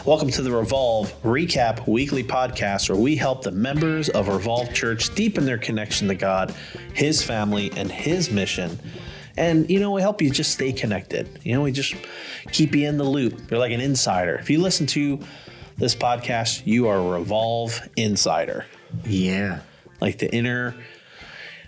Welcome to the Revolve Recap Weekly Podcast, where we help the members of Revolve Church deepen their connection to God, His family, and His mission. And, we help you just stay connected. We just keep you in the loop. You're like an insider. If you listen to this podcast, you are a Revolve insider. Yeah. Like the inner,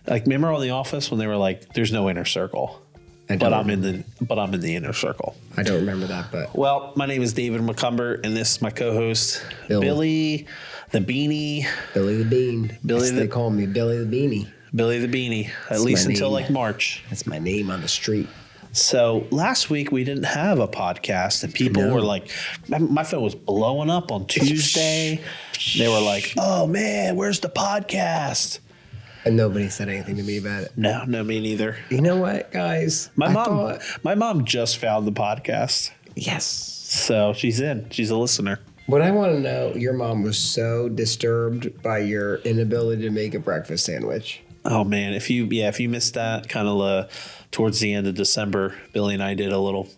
remember on The Office when they were like, there's no inner circle. But I'm in the inner circle. I don't remember that, but well, my name is David McCumber, and this is my co-host Billy the Beanie. Billy the Bean. They call me Billy the Beanie. Billy the Beanie, at least until like March. That's my name on the street. So last week we didn't have a podcast, and people were like, my phone was blowing up on Tuesday. They were like, "Oh man, where's the podcast?" And nobody said anything to me about it. No, me neither. You know what, guys? My mom just found the podcast. Yes. So she's in. She's a listener. What I want to know, your mom was so disturbed by your inability to make a breakfast sandwich. Oh man, if you missed that, kind of towards the end of December, Billy and I did a little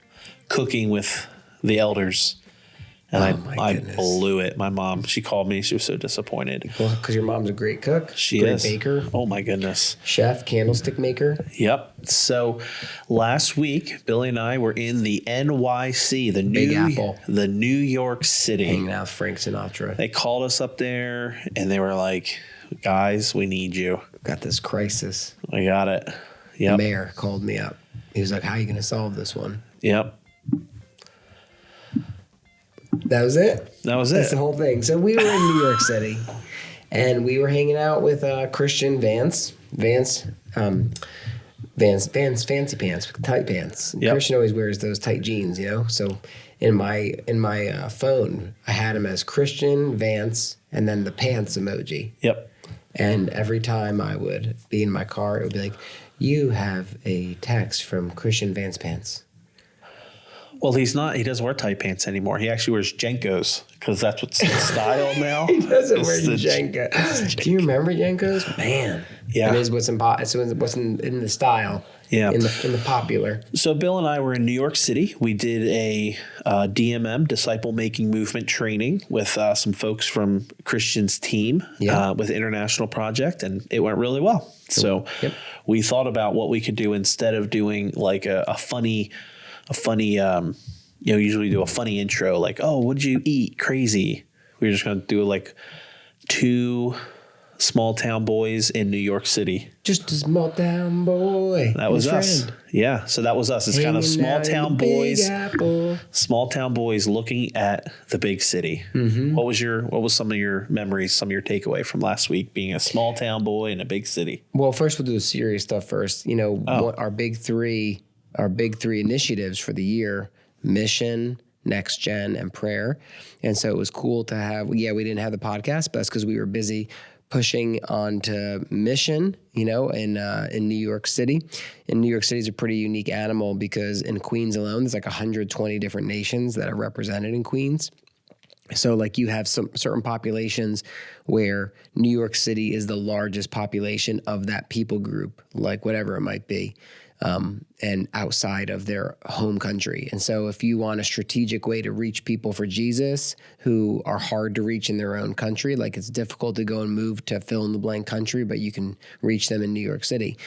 cooking with the elders. And I blew it. My mom, she called me. She was so disappointed. Well, because your mom's a great cook. She great is. Baker. Oh, my goodness. Chef, candlestick maker. Yep. So last week, Billy and I were in the NYC, the New York City. Hanging out with Frank Sinatra. They called us up there, and they were like, guys, we need you. Got this crisis. I got it. Yep. The mayor called me up. He was like, how are you going to solve this one? Yep. That was it. That's the whole thing. So we were in New York City, and we were hanging out with Christian Vance Fancy Pants, tight pants. Yep. Christian always wears those tight jeans, So in my phone, I had him as Christian Vance and then the pants emoji. Yep. And every time I would be in my car, it would be like, "You have a text from Christian Vance Pants." Well, he doesn't wear tight pants anymore. He actually wears Jenkos because that's what's the style now. He doesn't wear Jenkos. Do you remember Jenkos? Man. Yeah. It is what's in the style. Yeah. In the popular. So Bill and I were in New York City. We did a DMM, Disciple Making Movement training with some folks from Christian's team with International Project, and it went really well. So we thought about what we could do instead of doing like a funny, usually do a funny intro like, "Oh, what did you eat? Crazy." We were just going to do like two small town boys in New York City. Just a small town boy. That was us. Yeah. So that was us. It's kind of small town boys looking at the big city. Mm-hmm. What was some of your memories, some of your takeaway from last week being a small town boy in a big city? Well, first we'll do the serious stuff first. What our big three initiatives for the year: mission, next gen, and prayer. And so it was cool to have, we didn't have the podcast, but that's because we were busy pushing on to mission, in New York City. And New York City is a pretty unique animal because in Queens alone, there's like 120 different nations that are represented in Queens. So like you have some certain populations where New York City is the largest population of that people group, like whatever it might be. And outside of their home country. And so if you want a strategic way to reach people for Jesus who are hard to reach in their own country, like it's difficult to go and move to fill in the blank country, but you can reach them in New York City.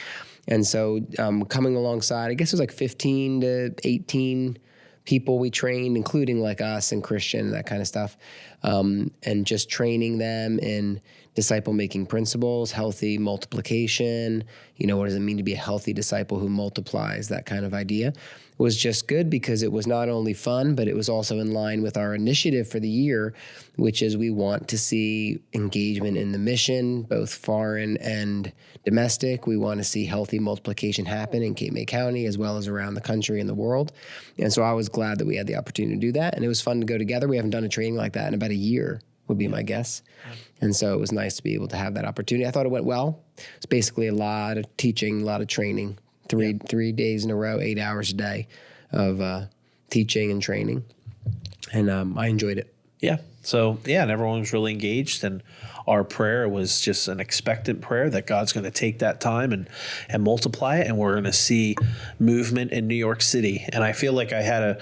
And so coming alongside, I guess it was like 15 to 18 people we trained, including like us and Christian and that kind of stuff. And just training them in disciple-making principles, healthy multiplication, what does it mean to be a healthy disciple who multiplies, that kind of idea, was just good because it was not only fun, but it was also in line with our initiative for the year, which is we want to see engagement in the mission, both foreign and domestic. We want to see healthy multiplication happen in Cape May County as well as around the country and the world. And so I was glad that we had the opportunity to do that. And it was fun to go together. We haven't done a training like that in about a year, would be my guess. And so it was nice to be able to have that opportunity. I thought it went well. It's basically a lot of teaching, a lot of training, three days in a row, 8 hours a day of teaching and training. And I enjoyed it. Yeah. So, and everyone was really engaged. And our prayer was just an expectant prayer that God's going to take that time and multiply it. And we're going to see movement in New York City. And I feel like I had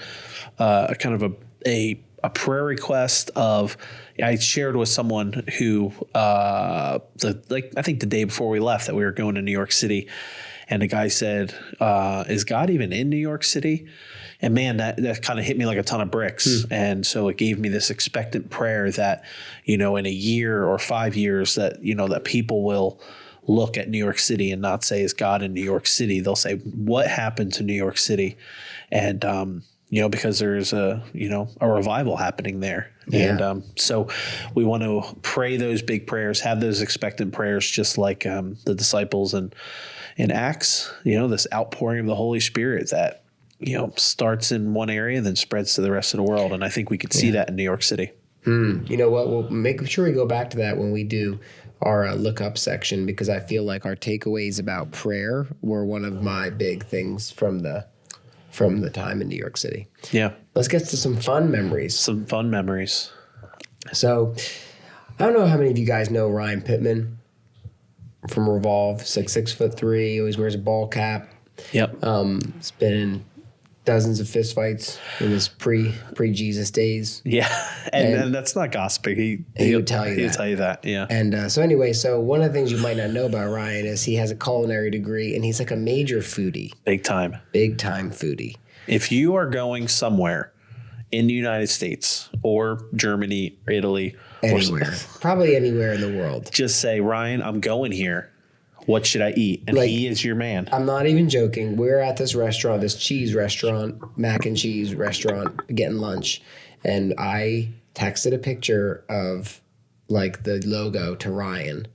a kind of a a prayer request of, I shared with someone who, I think the day before we left that we were going to New York City, and the guy said, is God even in New York City? And man, that kind of hit me like a ton of bricks. And so it gave me this expectant prayer that, in a year or 5 years that, that people will look at New York City and not say, is God in New York City? They'll say, what happened to New York City? And, because there's a revival happening there. Yeah. And so we want to pray those big prayers, have those expectant prayers, just like the disciples in Acts, this outpouring of the Holy Spirit that, starts in one area and then spreads to the rest of the world. And I think we could see that in New York City. You know what? We'll make sure we go back to that when we do our look up section, because I feel like our takeaways about prayer were one of my big things from the time in New York City. Yeah. Let's get to some fun memories. So I don't know how many of you guys know Ryan Pittman from Revolve. He's like 6'3", always wears a ball cap. Yep. He's been in dozens of fistfights in his pre-Jesus days. Yeah. And that's not gossiping. He would tell you that. He'd tell you that. Yeah. And so one of the things you might not know about Ryan is he has a culinary degree, and he's like a major foodie. Big time Foodie. If you are going somewhere in the United States or Germany, or Italy, Anywhere. Probably anywhere in the world. just say, Ryan, I'm going here. What should I eat? And he is your man. I'm not even joking. We're at this restaurant, this cheese restaurant, mac and cheese restaurant, getting lunch. And I texted a picture of like the logo to Ryan.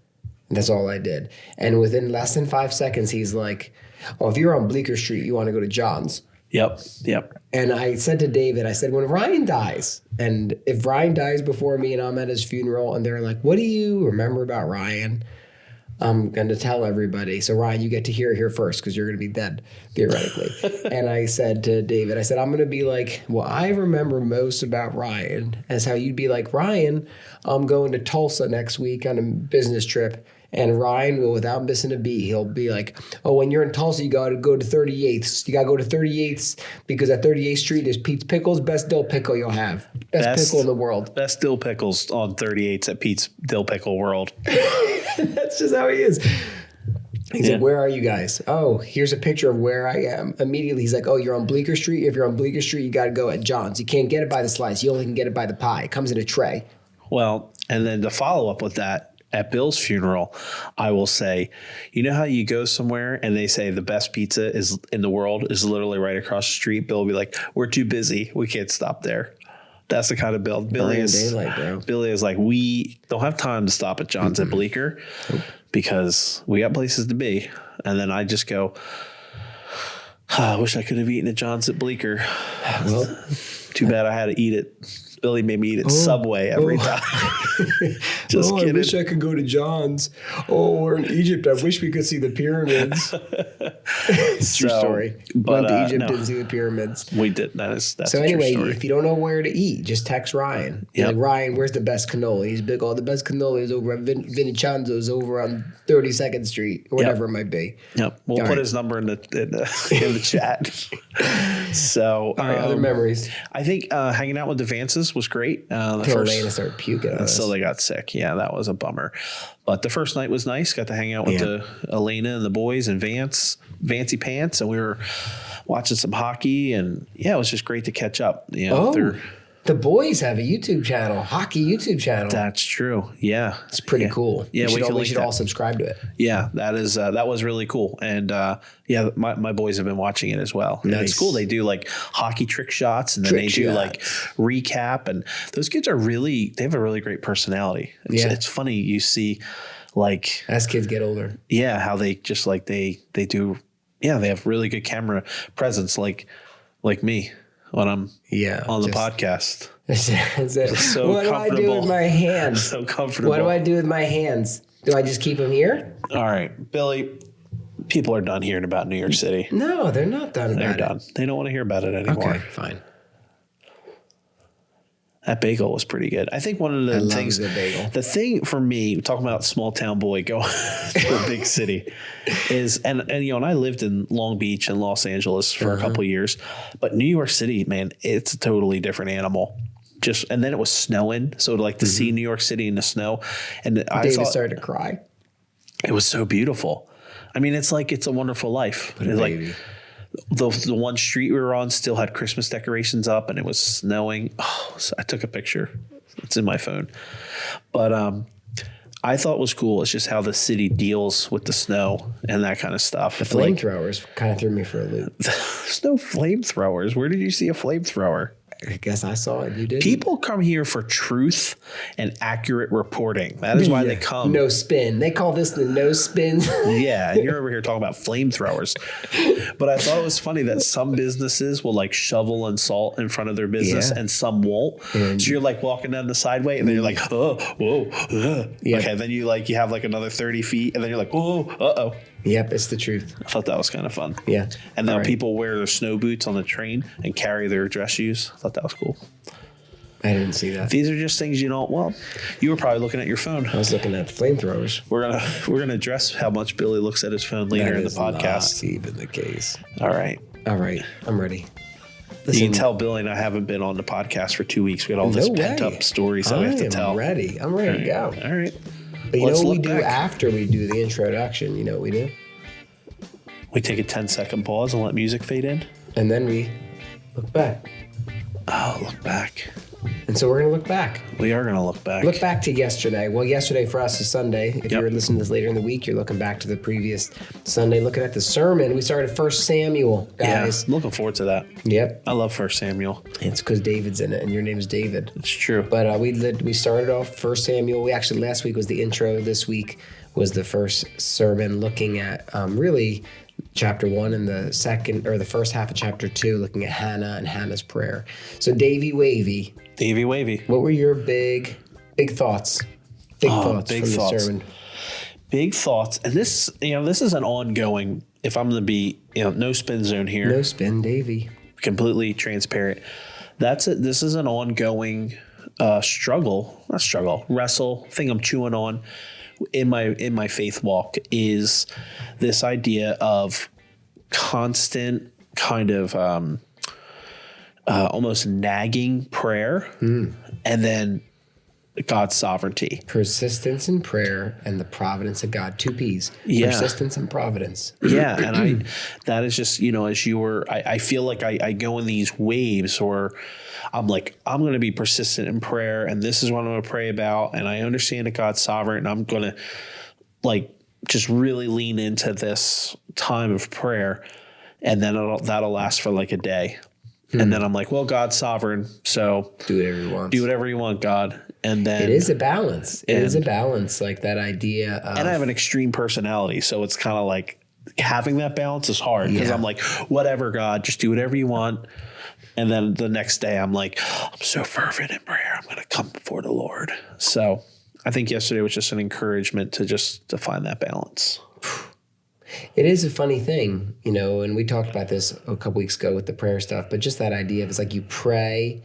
And that's all I did. And within less than 5 seconds, he's like, oh, if you're on Bleecker Street, you want to go to John's. Yep. And I said to David, I said, when Ryan dies, and if Ryan dies before me and I'm at his funeral, and they're like, what do you remember about Ryan? I'm going to tell everybody. So, Ryan, you get to hear it here first because you're going to be dead, theoretically. And I said to David, I'm going to be like, what I remember most about Ryan is how you'd be like, Ryan, I'm going to Tulsa next week on a business trip. And Ryan will, without missing a beat, he'll be like, oh, when you're in Tulsa, you got to go to 38th. You got to go to 38th because at 38th Street, there's Pete's Pickles, best dill pickle you'll have. Best pickle in the world. Best dill pickles on 38th at Pete's Dill Pickle World. That's just how he is. He's like, where are you guys? Oh, here's a picture of where I am. Immediately, he's like, oh, you're on Bleecker Street? If you're on Bleecker Street, you got to go at John's. You can't get it by the slice. You only can get it by the pie. It comes in a tray. Well, and then to follow up with that, at Bill's funeral, I will say, you know how you go somewhere and they say the best pizza is in the world is literally right across the street? Bill will be like, we're too busy. We can't stop there. That's the kind of Bill. Billy is like, we don't have time to stop at John's at Bleecker because we got places to be. And then I just go, I wish I could have eaten at John's at Bleecker. Well, too bad I had to eat it. Billy made me eat at Subway every time. Just kidding. I wish I could go to John's. Oh, we're in Egypt. I wish we could see the pyramids. True story. Went to Egypt and see the pyramids. We did. That's so anyway, if you don't know where to eat, just text Ryan. Yep. Like, Ryan, where's the best cannoli? He's big. Oh, the best cannoli is over at Vincenzo's over on 32nd Street or whatever it might be. Yep. We'll put his number in the chat. So, all right, other memories. I think hanging out with the Vances was great. Elena started puking on us. Until they got sick. Yeah, that was a bummer. But the first night was nice. Got to hang out with Elena and the boys and Vancy Pants, and we were watching some hockey. And yeah, it was just great to catch up. The boys have a YouTube channel, hockey YouTube channel. That's true. Yeah, it's pretty cool. Yeah, we should all subscribe to it. Yeah, that was really cool. And my boys have been watching it as well. Nice. And it's cool. They do like hockey trick shots, and then they do like recap. And those kids they have a really great personality. It's funny you see like as kids get older. Yeah, how they just like they do. Yeah, they have really good camera presence, like me. When I'm on the podcast. So what do I do with my hands? So comfortable. What do I do with my hands? Do I just keep them here? All right, Billy, people are done hearing about New York City. No, they're not done about it. They're done. They don't want to hear about it anymore. Okay, fine. That bagel was pretty good. I think one of the things, the thing for me, talking about small town boy going to a big city is, and I lived in Long Beach and Los Angeles for a couple of years, but New York City, man, it's a totally different animal. and then it was snowing. So like to see New York City in the snow, and David started to cry. It was so beautiful. I mean, it's like It's a Wonderful Life. It's like the one street we were on still had Christmas decorations up, and it was snowing. Oh, so I took a picture. It's in my phone. But I thought was cool. It's just how the city deals with the snow and that kind of stuff. The flamethrowers kind of threw me for a loop. There's no flamethrowers. Where did you see a flamethrower? I guess I saw it. You did. People come here for truth and accurate reporting. That is why they come. No spin. They call this the no spin. Yeah, and you're over here talking about flamethrowers. But I thought it was funny that some businesses will like shovel and salt in front of their business and some won't. So you're like walking down the sideway and then you're like, oh, whoa. Yeah. Okay, then you have like another 30 feet and then you're like, whoa, uh-oh. Yep, it's the truth. I thought that was kind of fun. Yeah. And then people wear their snow boots on the train and carry their dress shoes. I thought that was cool. I didn't see that. These are just things you were probably looking at your phone. I was looking at flamethrowers. We're gonna address how much Billy looks at his phone later in the podcast. Not even the case. All right. I'm ready. Listen, you can tell Billy and I haven't been on the podcast for 2 weeks. We got all this pent up stories that we have to tell. I'm ready to go. All right. But you know what we do after we do the introduction? You know what we do? We take a 10-second pause and let music fade in. And then we look back. Oh, look back. And so we're going to look back. We are going to look back. Look back to yesterday. Well, yesterday for us is Sunday. If you're listening to this later in the week, you're looking back to the previous Sunday, looking at the sermon. We started 1 Samuel, guys. Yeah, I'm looking forward to that. Yep. I love 1 Samuel. It's because David's in it, and your name is David. It's true. But we started off 1 Samuel. Last week was the intro. This week was the first sermon looking at really chapter 1 and the first half of chapter 2, looking at Hannah and Hannah's prayer. So Davy Wavy. What were your big thoughts? Big thoughts from the sermon. Big thoughts. And this is an ongoing, if I'm going to be, no spin zone here. No spin, Davy. Completely transparent. That's it. This is an ongoing wrestle thing I'm chewing on in my faith walk, is this idea of constant kind of almost nagging prayer and then God's sovereignty. Persistence in prayer and the providence of God. 2 P's. Yeah. Persistence and providence. Yeah. And that is just, I feel like I go in these waves where I'm like, I'm going to be persistent in prayer and this is what I'm going to pray about. And I understand that God's sovereign and I'm going to just really lean into this time of prayer. And then that'll last for like a day. And then I'm like, well, God's sovereign. So do whatever you want. Do whatever you want, God. And then it is a balance. It is a balance, like that idea of. And I have an extreme personality. So it's kind of like having that balance is hard because I'm like, whatever, God, just do whatever you want. And then the next day I'm like, I'm so fervent in prayer. I'm going to come before the Lord. So I think yesterday was just an encouragement to find that balance. It is a funny thing, and we talked about this a couple weeks ago with the prayer stuff, but just that idea of it's like you pray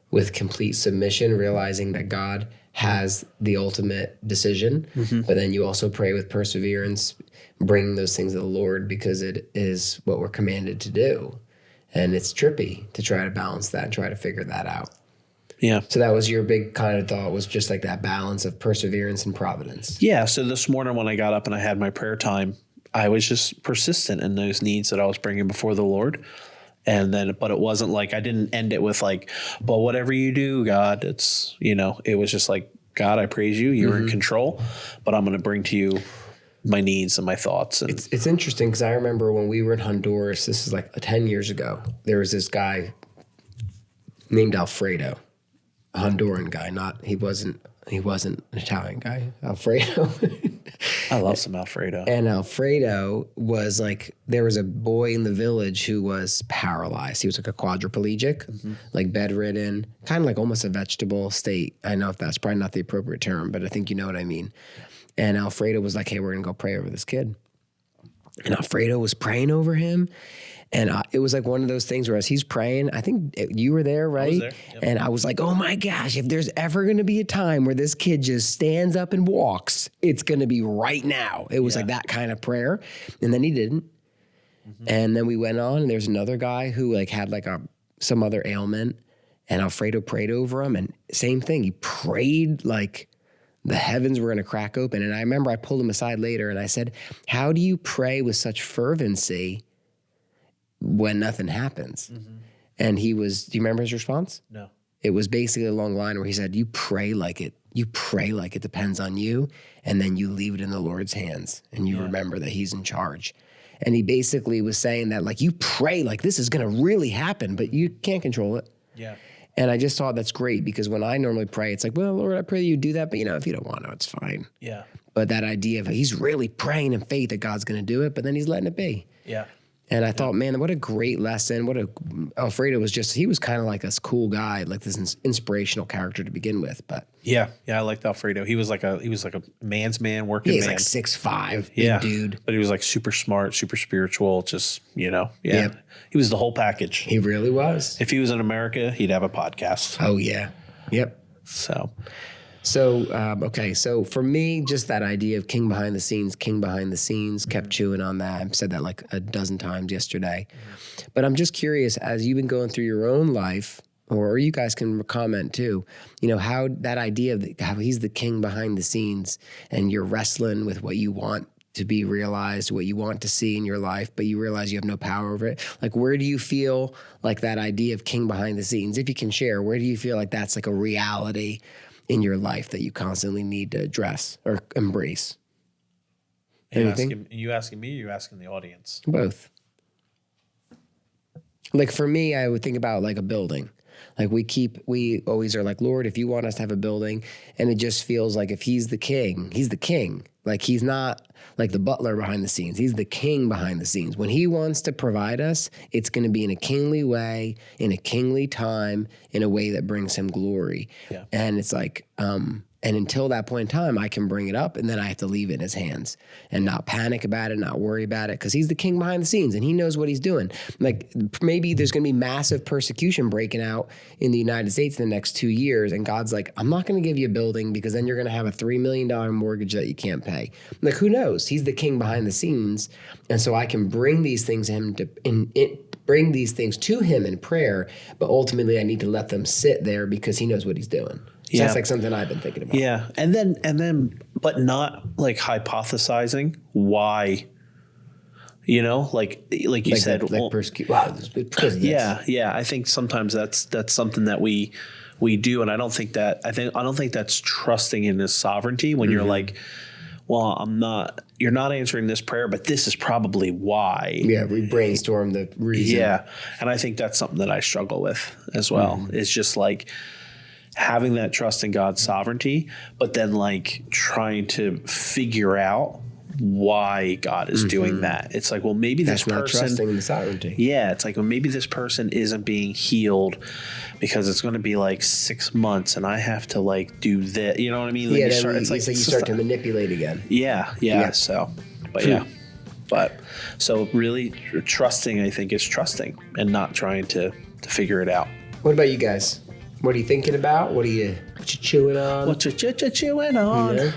with complete submission, realizing that God has the ultimate decision, but then you also pray with perseverance, bringing those things to the Lord because it is what we're commanded to do. And it's trippy to try to balance that and try to figure that out. Yeah. So that was your big kind of thought, was just like that balance of perseverance and providence. Yeah. So this morning when I got up and I had my prayer time, I was just persistent in those needs that I was bringing before the Lord. But it wasn't like, I didn't end it with like, but whatever you do, God, it's, it was just like, God, I praise you. You're in control, but I'm going to bring to you my needs and my thoughts. And it's interesting because I remember when we were in Honduras, this is like 10 years ago, there was this guy named Alfredo, a Honduran guy. He wasn't an Italian guy, Alfredo. I love some Alfredo. And Alfredo was like, there was a boy in the village who was paralyzed. He was like a quadriplegic, like bedridden, kind of like almost a vegetable state. I know if that's probably not the appropriate term, but I think you know what I mean. And Alfredo was like, hey, we're going to go pray over this kid. And Alfredo was praying over him. And it was like one of those things where as he's praying, I think you were there, right? I was there. Yep. And I was like, oh my gosh, if there's ever going to be a time where this kid just stands up and walks, it's going to be right now. It was like that kind of prayer. And then he didn't. And then we went on and there's another guy who like had like some other ailment. And Alfredo prayed over him, and same thing. He prayed like the heavens were going to crack open. And I remember I pulled him aside later and I said, how do you pray with such fervency when nothing happens? Mm-hmm. And do you remember his response? No. It was basically along the line where he said, you pray like it depends on you, and then you leave it in the Lord's hands, and you remember that he's in charge. And he basically was saying that, like, you pray like this is going to really happen, but you can't control it. Yeah. And I just thought that's great, because when I normally pray, it's like, well, Lord, I pray that you do that, but if you don't want to, it's fine. Yeah. But that idea of he's really praying in faith that God's going to do it, but then he's letting it be. Yeah. And I thought, man, what a great lesson. Alfredo he was kind of like this cool guy, like this inspirational character to begin with. But yeah, I liked Alfredo. He was like a man's man, working man. He's like 6'5", big dude. But he was like super smart, super spiritual, just, Yep. He was the whole package. He really was. If he was in America, he'd have a podcast. Oh, yeah. Yep. So, okay. So for me, just that idea of king behind the scenes, kept chewing on that. I've said that like a dozen times yesterday. But I'm just curious, as you've been going through your own life, or you guys can comment too, how that idea of how he's the king behind the scenes and you're wrestling with what you want to be realized, what you want to see in your life, but you realize you have no power over it. Like, where do you feel like that idea of king behind the scenes, if you can share, where do you feel like that's like a reality in your life that you constantly need to address or embrace? You asking me, or you asking the audience? Both. Like for me, I would think about like a building. Like we always are like, Lord, if you want us to have a building, and it just feels like if he's the king, he's the king. Like he's not like the butler behind the scenes. He's the king behind the scenes. When he wants to provide us, it's going to be in a kingly way, in a kingly time, in a way that brings him glory. Yeah. And it's like, and until that point in time, I can bring it up, and then I have to leave it in his hands and not panic about it, not worry about it, because he's the king behind the scenes and he knows what he's doing. Like maybe there's going to be massive persecution breaking out in the United States in the next 2 years, and God's like, I'm not going to give you a building because then you're going to have a $3 million mortgage that you can't pay. Like, who knows? He's the king behind the scenes, and so I can bring these things bring these things to him in prayer, but ultimately I need to let them sit there because he knows what he's doing. So that's like something I've been thinking about. Yeah. And then, but not like hypothesizing why, like you said, persecute. Wow, yeah. I think sometimes that's something that we do. And I don't think that's trusting in his sovereignty when you're like, well, you're not answering this prayer, but this is probably why. Yeah. We brainstorm the reason. Yeah. And I think that's something that I struggle with as well. Mm-hmm. It's just like, having that trust in God's sovereignty, but then like trying to figure out why God is doing that. It's like, well, maybe this person not trusting in the sovereignty. Yeah, it's like, well, maybe this person isn't being healed because it's going to be like 6 months, and I have to like do that. You know what I mean? Like you start to manipulate again. Yeah. So, but so really trusting, I think, is trusting and not trying to figure it out. What about you guys? What are you thinking about? What you chewing on? What you chewing on?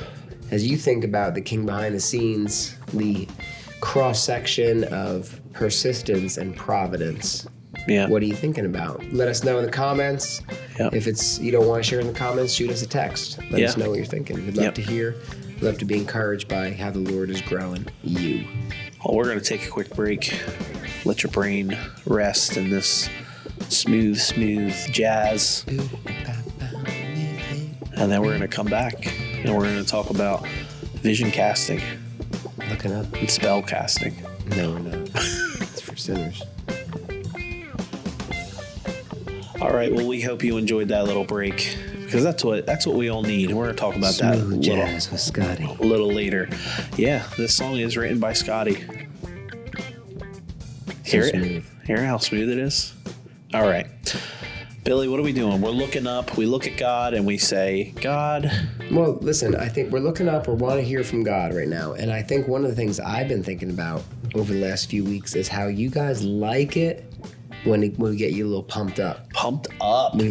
As you think about the king behind the scenes, the cross-section of persistence and providence, what are you thinking about? Let us know in the comments. Yep. If you don't want to share in the comments, shoot us a text. Let us know what you're thinking. We'd love to hear. We'd love to be encouraged by how the Lord is growing you. Well, we're going to take a quick break. Let your brain rest in this smooth jazz, and then we're going to come back and we're going to talk about vision casting, looking up, and spell casting. No, we're not. It's for sinners. All right. Well, we hope you enjoyed that little break, because that's what we all need. We're going to talk about smooth jazz with Scotty a little later. Yeah, this song is written by Scotty. Hear how smooth it is. All right. Billy, what are we doing? We're looking up. We look at God and we say, God. Well, listen, I think we're looking up or want to hear from God right now. And I think one of the things I've been thinking about over the last few weeks is how you guys like it when we get you a little pumped up. Pumped up. We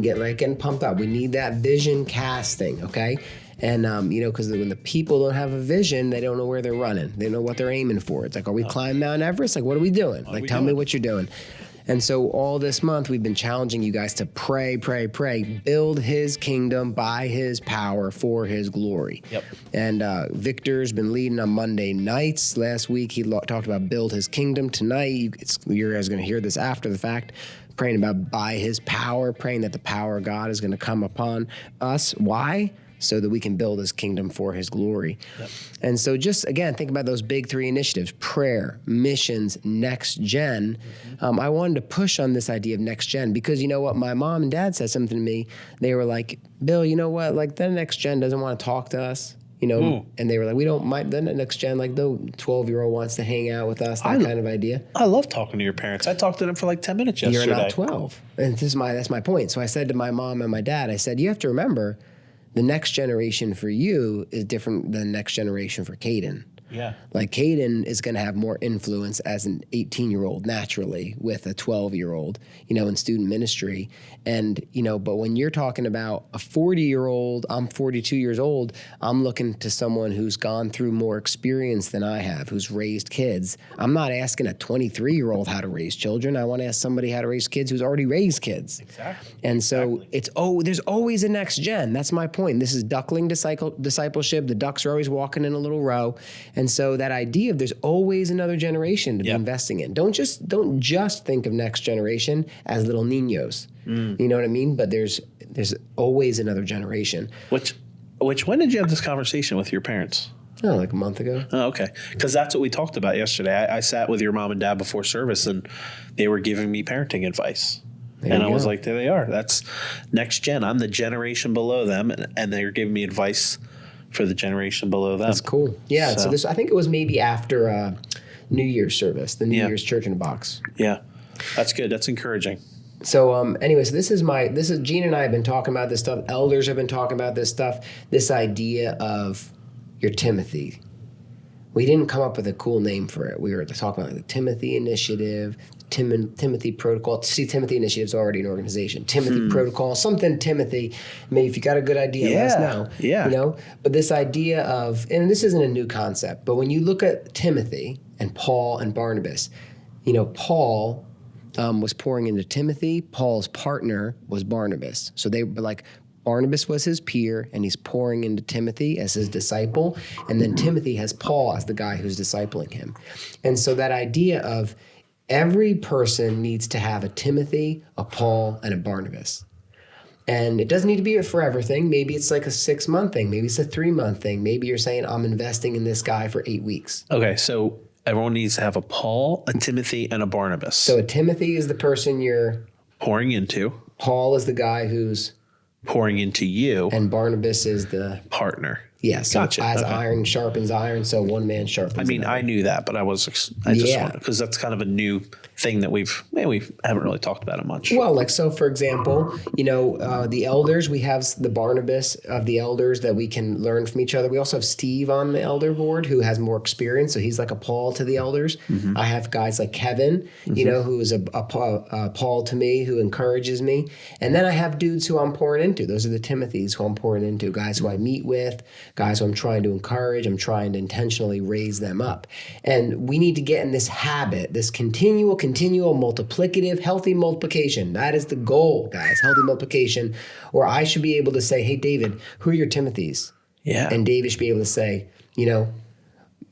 get getting pumped up. We need that vision casting, okay? And, because when the people don't have a vision, they don't know where they're running. They don't know what they're aiming for. It's like, are we climbing Mount Everest? Like, what are we doing? Tell me what you're doing. And so all this month, we've been challenging you guys to pray, build his kingdom by his power for his glory. Yep. And Victor's been leading on Monday nights. Last week, he talked about build his kingdom. Tonight, you guys are going to hear this after the fact, praying about by his power, praying that the power of God is going to come upon us. Why? So that we can build his kingdom for his glory. Yep. And so just, again, think about those big three initiatives: prayer, missions, next gen. I wanted to push on this idea of next gen because you know what? My mom and dad said something to me. They were like, Bill, you know what? Like, the next gen doesn't want to talk to us. You know, and they were like, we don't mind the next gen, like the 12-year-old wants to hang out with us, that kind of idea. I love talking to your parents. I talked to them for like 10 minutes yesterday. You're not 12. And that's my point. So I said to my mom and my dad, I said, you have to remember, the next generation for you is different than the next generation for Caden. Yeah. Like Caden is going to have more influence as an 18-year-old naturally with a 12-year-old, in student ministry. And, but when you're talking about a 40-year-old, I'm 42 years old, I'm looking to someone who's gone through more experience than I have, who's raised kids. I'm not asking a 23-year-old how to raise children. I want to ask somebody how to raise kids who's already raised kids. Exactly. And so there's always a next gen. That's my point. This is duckling discipleship. The ducks are always walking in a little row. And so that idea of there's always another generation to be investing in. Don't just think of next generation as little niños. You know what I mean? But there's always another generation. Which when did you have this conversation with your parents? Oh, like a month ago. Oh, okay. Because that's what we talked about yesterday. I sat with your mom and dad before service, and they were giving me parenting advice. And I was like, there they are. That's next gen. I'm the generation below them, and they're giving me advice for the generation below them. That's cool. Yeah. So this, I think it was maybe after New Year's service, the New Year's Church in a Box. Yeah. That's good. That's encouraging. So anyways, this is Gene and I have been talking about this stuff. Elders have been talking about this stuff. This idea of your Timothy. We didn't come up with a cool name for it. We were talking about the Timothy Initiative, Timothy Protocol. See, Timothy Initiative is already an organization. Timothy Protocol, something Timothy. Maybe if you got a good idea, let us know. Yeah. But this idea of, and this isn't a new concept, but when you look at Timothy and Paul and Barnabas, Paul was pouring into Timothy. Paul's partner was Barnabas. So they were like, Barnabas was his peer, and he's pouring into Timothy as his disciple. And then Timothy has Paul as the guy who's discipling him. And so that idea of every person needs to have a Timothy, a Paul, and a Barnabas. And it doesn't need to be a forever thing. Maybe it's like a 6-month thing. Maybe it's a 3-month thing. Maybe you're saying, I'm investing in this guy for 8 weeks. Okay, so everyone needs to have a Paul, a Timothy, and a Barnabas. So a Timothy is the person you're pouring into. Paul is the guy who's pouring into you. And Barnabas is the partner. Yeah, so gotcha. As iron sharpens iron, so one man sharpens another. I knew that, but I just wanted, because that's kind of a new thing that we haven't really talked about it much. Well, like, so for example, the elders, we have the Barnabas of the elders that we can learn from each other. We also have Steve on the elder board who has more experience, so he's like a Paul to the elders. Mm-hmm. I have guys like Kevin, who is a Paul to me, who encourages me. And then I have dudes who I'm pouring into. Those are the Timothys who I'm pouring into, guys who I meet with, guys who I'm trying to encourage. I'm trying to intentionally raise them up. And we need to get in this habit, this continual multiplicative, healthy multiplication. That is the goal, guys, healthy multiplication, where I should be able to say, hey, David, who are your Timothys? Yeah. And David should be able to say,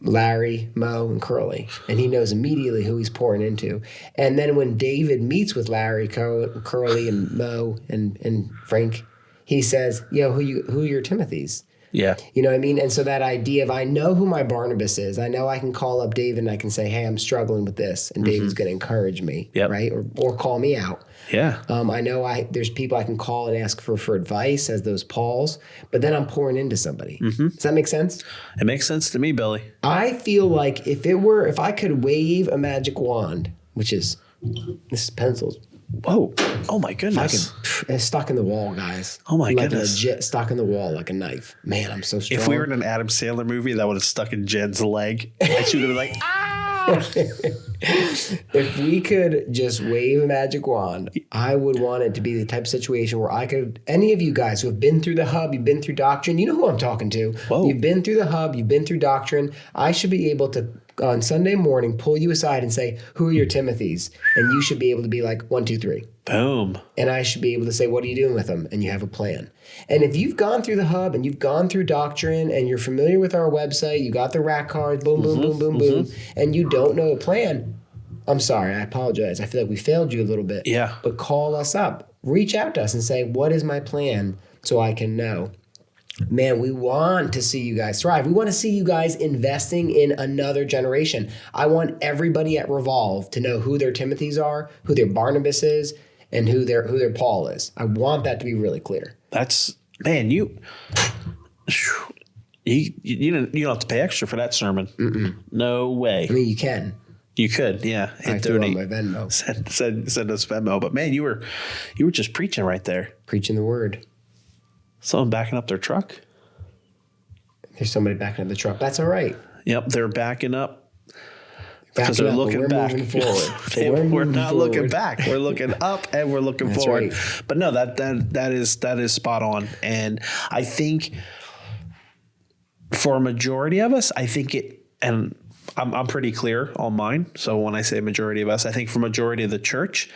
Larry, Mo, and Curly. And he knows immediately who he's pouring into. And then when David meets with Larry, Curly, and Mo, and Frank, he says, who are your Timothys? Yeah. You know what I mean? And so that idea of, I know who my Barnabas is. I know I can call up David and I can say, hey, I'm struggling with this. And David's going to encourage me, right? Or call me out. Yeah. I know there's people I can call and ask for advice as those Pauls, but then I'm pouring into somebody. Mm-hmm. Does that make sense? It makes sense to me, Billy. I feel like if I could wave a magic wand, this is pencils. Whoa. Oh, my goodness. It's stuck in the wall, guys. Oh, my goodness. Like legit stuck in the wall like a knife. Man, I'm so strong. If we were in an Adam Sandler movie, that would have stuck in Jen's leg. And she would have been like, ah! If we could just wave a magic wand, I would want it to be the type of situation where any of you guys who have been through the hub, you've been through doctrine, you know who I'm talking to. Whoa. You've been through the hub, you've been through doctrine. I should be able to on Sunday morning pull you aside and say, who are your Timothys? And you should be able to be like 1, 2, 3. Boom. And I should be able to say, what are you doing with them? And you have a plan. And if you've gone through the hub and you've gone through doctrine and you're familiar with our website, you got the rack cards, boom, boom, boom, boom, boom, and you don't know a plan, I'm sorry, I apologize. I feel like we failed you a little bit. Yeah. But call us up. Reach out to us and say, what is my plan so I can know? Man, we want to see you guys thrive. We want to see you guys investing in another generation. I want everybody at Revolve to know who their Timothys are, who their Barnabas is, and who their Paul is. I want that to be really clear. That's, man, you don't have to pay extra for that sermon. No way. I mean, you can. You could, yeah. I threw on my Venmo. Send us Venmo. But man, you were just preaching right there. Preaching the word. Someone backing up their truck. There's somebody backing up the truck. That's all right. Yep, they're backing up because Backing they're up, looking but back. Moving forward. We're not looking back. We're looking up and we're looking That's forward. right. But no, that is spot on. And I think for a majority of us, I think it, and I'm pretty clear on mine. So when I say majority of us, I think for majority of the church,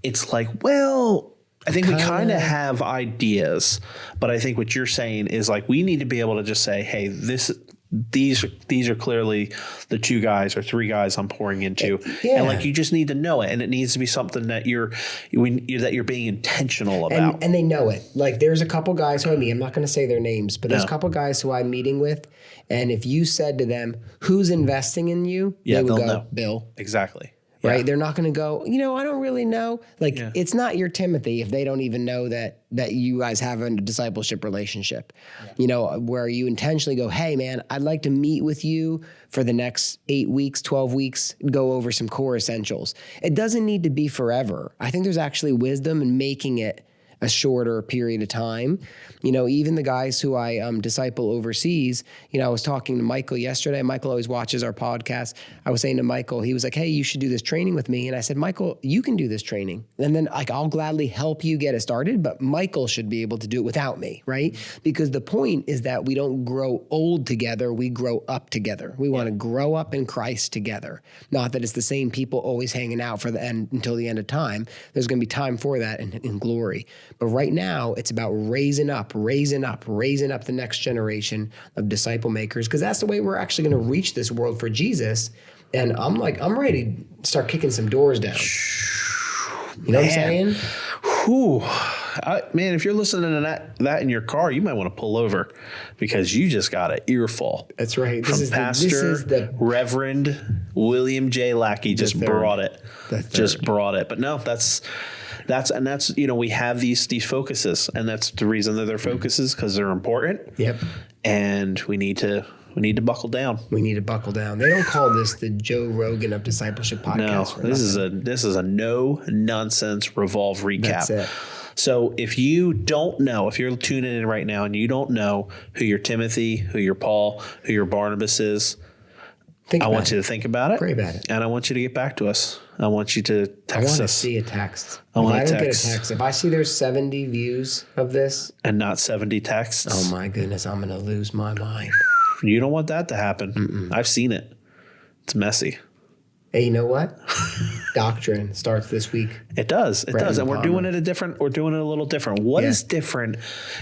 it's like, well, I think we kind of have ideas, but I think what you're saying is like, we need to be able to just say, hey, these are clearly the 2 guys or 3 guys I'm pouring into. Yeah. And like, you just need to know it. And it needs to be something that you're being intentional about. And they know it. Like there's a couple guys who I'm not going to say their names, but there's a couple guys who I'm meeting with. And if you said to them, who's investing in you? Yeah, they would go, know. Bill. Exactly. Right? Yeah. They're not going to go, I don't really know. Like it's not your Timothy if they don't even know that you guys have a discipleship relationship, where you intentionally go, hey man, I'd like to meet with you for the next 8 weeks, 12 weeks, go over some core essentials. It doesn't need to be forever. I think there's actually wisdom in making it a shorter period of time. Even the guys who I disciple overseas, I was talking to Michael yesterday. Michael always watches our podcast. I was saying to Michael, he was like, hey, you should do this training with me. And I said, Michael, you can do this training. And then I'll gladly help you get it started, but Michael should be able to do it without me, right? Because the point is that we don't grow old together, we grow up together. We want to grow up in Christ together. Not that it's the same people always hanging out for the end until the end of time. There's going to be time for that in glory. But right now, it's about raising up the next generation of disciple makers, because that's the way we're actually going to reach this world for Jesus. And I'm ready to start kicking some doors down. You know what I'm saying? Whew. Man, if you're listening to that in your car, you might want to pull over because you just got an earful. That's right. This is Pastor Reverend William J. Lackey just brought it. But no, that's we have these focuses, and that's the reason that they're focuses, because they're important. Yep. And we need to buckle down. We need to buckle down. They don't call this the Joe Rogan of discipleship podcast. No, this is a no nonsense Revolve recap. That's it. So if you don't know, if you're tuning in right now and you don't know who your Timothy, who your Paul, who your Barnabas is, I want you to think about it. Pray about it. And I want you to get back to us. I want you to text us. I want to see a text. I don't get a text, if I see there's 70 views of this and not 70 texts. Oh my goodness, I'm going to lose my mind. You don't want that to happen. I've seen it. It's messy. Hey, you know what? Doctrine starts this week. It does. It does. And we're doing it a little different. What is different?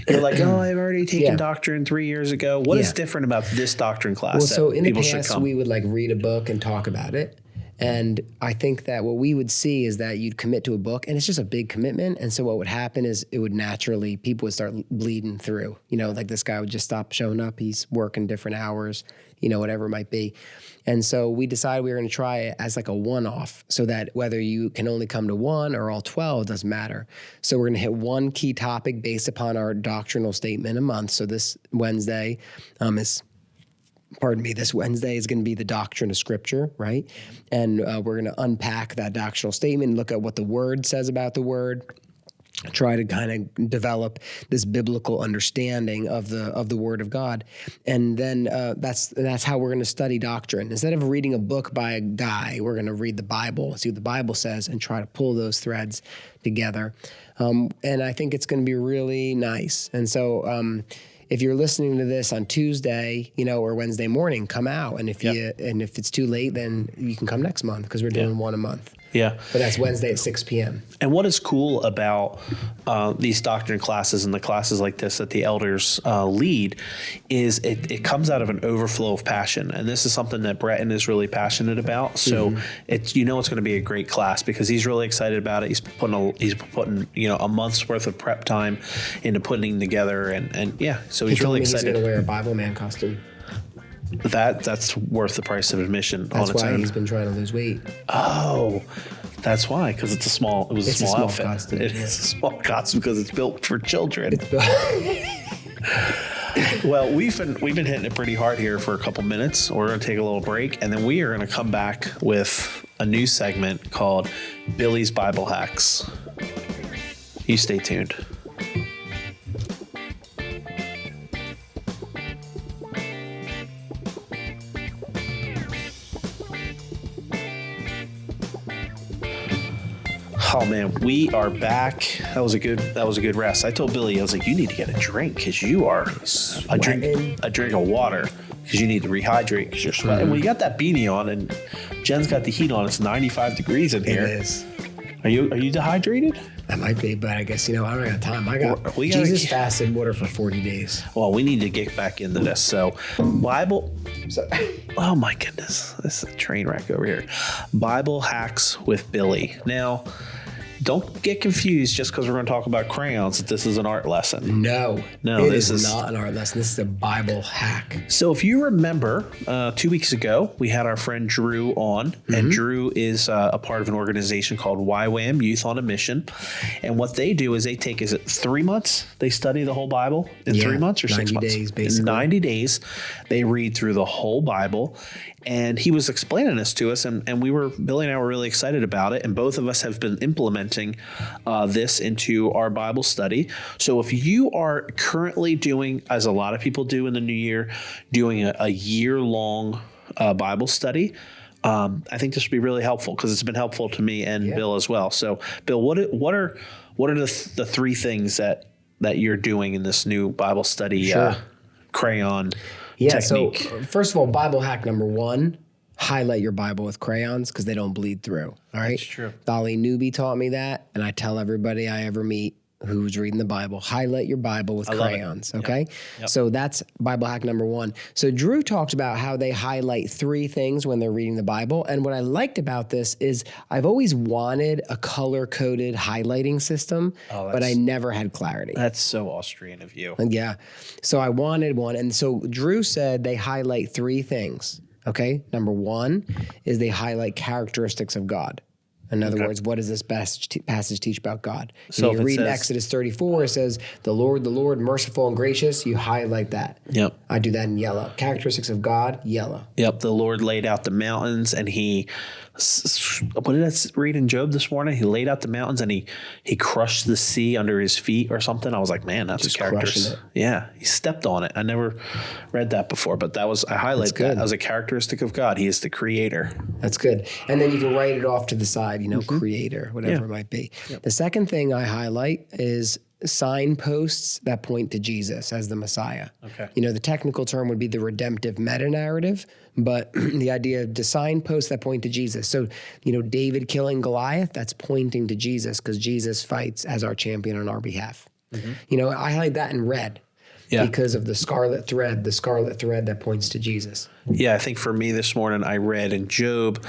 You're like, oh, I've already taken doctrine 3 years ago. What is different about this doctrine class? Well, so in the past, we would read a book and talk about it. And I think that what we would see is that you'd commit to a book, and it's just a big commitment. And so what would happen is people would start bleeding through. Like this guy would just stop showing up. He's working different hours, whatever it might be. And so we decided we were going to try it as a one-off, so that whether you can only come to one or all 12, doesn't matter. So we're going to hit one key topic based upon our doctrinal statement a month. So this Wednesday this Wednesday is going to be the doctrine of Scripture, right? And we're going to unpack that doctrinal statement, look at what the Word says about the Word, try to kind of develop this biblical understanding of the Word of God. And then that's how we're going to study doctrine. Instead of reading a book by a guy, we're going to read the Bible, see what the Bible says, and try to pull those threads together. And I think it's going to be really nice. And so if you're listening to this on Tuesday, or Wednesday morning, come out. And if if it's too late, then you can come next month because we're doing one a month. Yeah. But that's Wednesday at 6 p.m. And what is cool about these doctrine classes and the classes like this that the elders lead is it comes out of an overflow of passion. And this is something that Breton is really passionate about. So it's going to be a great class because he's really excited about it. He's putting a month's worth of prep time into putting together and so he's really excited. He's going to wear a Bible man costume. That's worth the price of admission. That's on its why own. He's been trying to lose weight. Oh, that's why, because it's a small outfit. Costume, It's a small costume because it's built for children. Well, we've been hitting it pretty hard here for a couple minutes. We're going to take a little break, and then we are going to come back with a new segment called Billy's Bible Hacks. You stay tuned. Oh man, we are back. That was a good rest. I told Billy, I was like, you need to get a drink because you are a drink of water because you need to rehydrate because you're sweating. Well, you got that beanie on and Jen's got the heat on. It's 95 degrees in here. It is. Are you dehydrated? I might be, but I guess I don't got time. Jesus fasted water for 40 days. Well, we need to get back into this. So, Bible. Oh my goodness, this is a train wreck over here. Bible hacks with Billy. Now, don't get confused just because we're going to talk about crayons that this is an art lesson. No, this is not an art lesson. This is a Bible hack. So if you remember, 2 weeks ago, we had our friend Drew on, and Drew is a part of an organization called YWAM, Youth on a Mission. And what they do is they take, is it 3 months? They study the whole Bible in 3 months or 6 months? 90 days, basically. In 90 days, they read through the whole Bible. And he was explaining this to us, and Billy and I were really excited about it. And both of us have been implementing this into our Bible study. So if you are currently doing, as a lot of people do in the new year, doing a year-long Bible study, I think this would be really helpful because it's been helpful to me and Bill as well. So, Bill, what are the three things that you're doing in this new Bible study crayon technique? So first of all, Bible hack number 1, highlight your Bible with crayons because they don't bleed through. All right. That's true. Dolly Newby taught me that, and I tell everybody I ever meet who's reading the Bible, highlight your Bible with crayons. Okay. Yep. So that's Bible hack number 1. So Drew talked about how they highlight 3 things when they're reading the Bible. And what I liked about this is I've always wanted a color-coded highlighting system, but I never had clarity. That's so Austrian of you. And so I wanted one. And so Drew said they highlight 3 things. Okay. Number 1 is they highlight characteristics of God. In other words, what does this passage teach about God? So you read in Exodus 34, it says, the Lord, merciful and gracious. You highlight that. Yep. I do that in yellow. Characteristics of God, yellow. Yep. The Lord laid out the mountains and what did I read in Job this morning? He laid out the mountains and he crushed the sea under his feet or something. I was like, man, that's just a character. Yeah. He stepped on it. I never read that before, but I highlighted that as a characteristic of God. He is the creator. That's good. And then you can write it off to the side, creator, whatever it might be. Yep. The second thing I highlight is signposts that point to Jesus as the Messiah. Okay. The technical term would be the redemptive meta-narrative, but the idea of the signposts that point to Jesus. So, David killing Goliath, that's pointing to Jesus because Jesus fights as our champion on our behalf. I highlight that in red. Yeah. Because of the scarlet thread that points to Jesus. Yeah, I think for me this morning, I read in Job,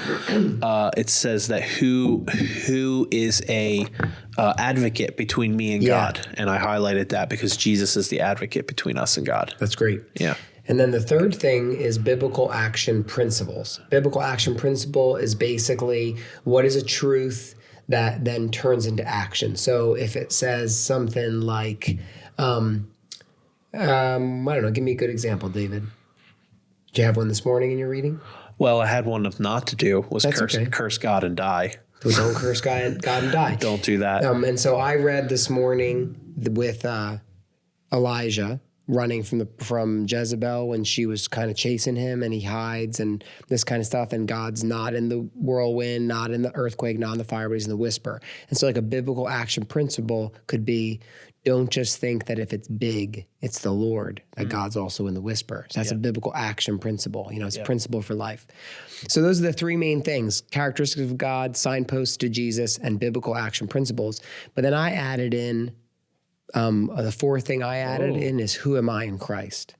it says that who is a advocate between me and God, and I highlighted that because Jesus is the advocate between us and God. That's great. Yeah. And then the third thing is biblical action principles. Biblical action principle is basically what is a truth that then turns into action. So if it says something like, I don't know, give me a good example, David. Did you have one this morning in your reading? Well, I had one of not to do was curse God and die. So don't curse God and die. Don't do that. And so I read this morning with Elijah, running from Jezebel when she was kind of chasing him, and he hides and this kind of stuff. And God's not in the whirlwind, not in the earthquake, not in the fire, but he's in the whisper. And so like a biblical action principle could be, don't just think that if it's big, it's the Lord, that God's also in the whisper. So that's a biblical action principle. It's a principle for life. So those are the three main things: characteristics of God, signposts to Jesus, and biblical action principles. But then I added in, the fourth thing I added in is, who am I in Christ?